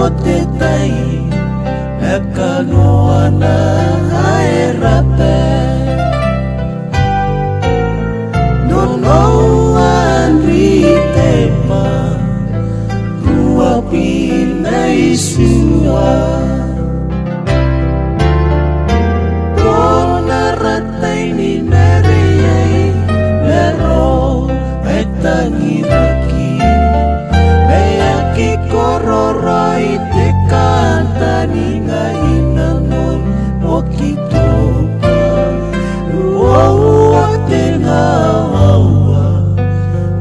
kote tai Ekanoa na haerape Nonoan ritepa Rua pinai sua Kona ratai ni nareyai Lero etangi raki Meyaki kororai te kanta ni ngahinangon Mokitopa Uaua te ngawaua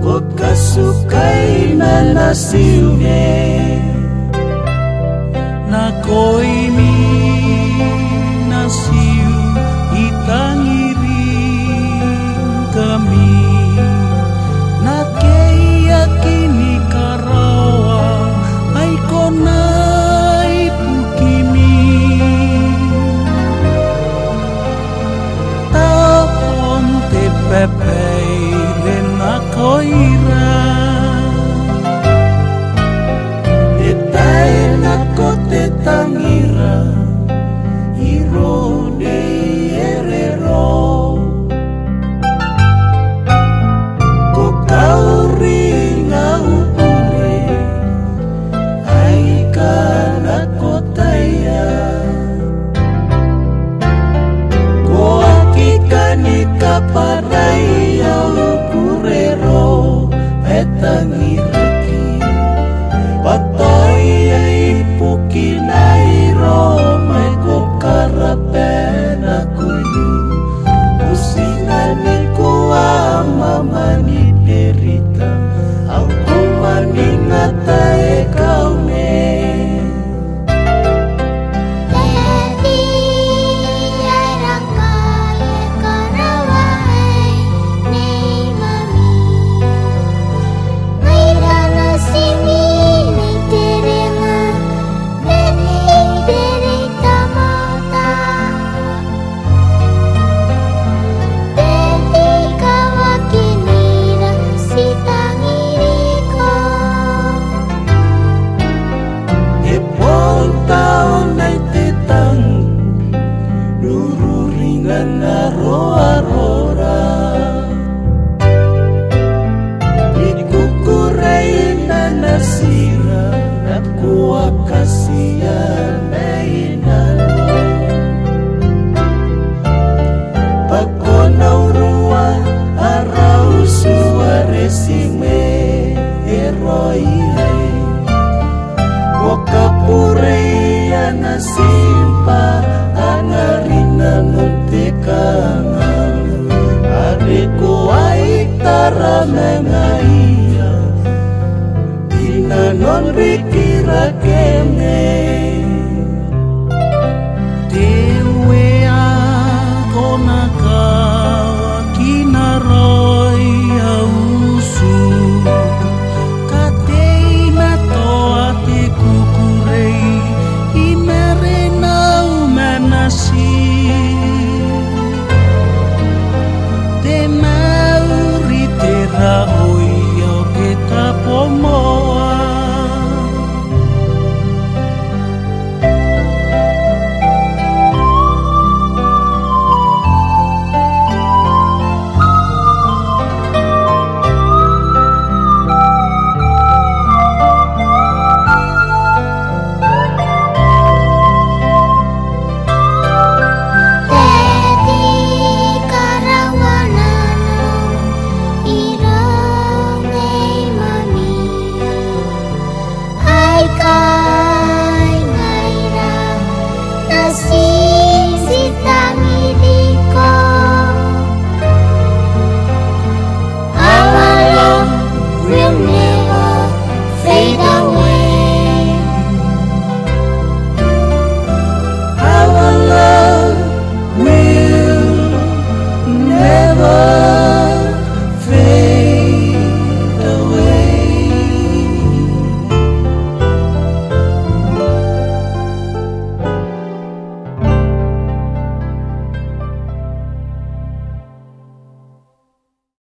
Kokasukai na nasiune Na koimi nasiu itangiring kami Na keia kini karawa ay konay pukimi Taon te pepei ren akoira Kote tangira Hiro de erero Kokauri ngaupure Aikana kotaya Koakikani kapadai Yaupurero Etangiraki Patoi Kinairo may kokarapena kuyu Usinani kuwa mamani perita Ang kumaningata ikaw ne Simpa anarina nuntikangan Adiko ay tara mengaiya Inanon bikira keme Dewe ako nakawa kinaroy ausu Katei na to ate kukurei Imerenau manasi Te mauri te rao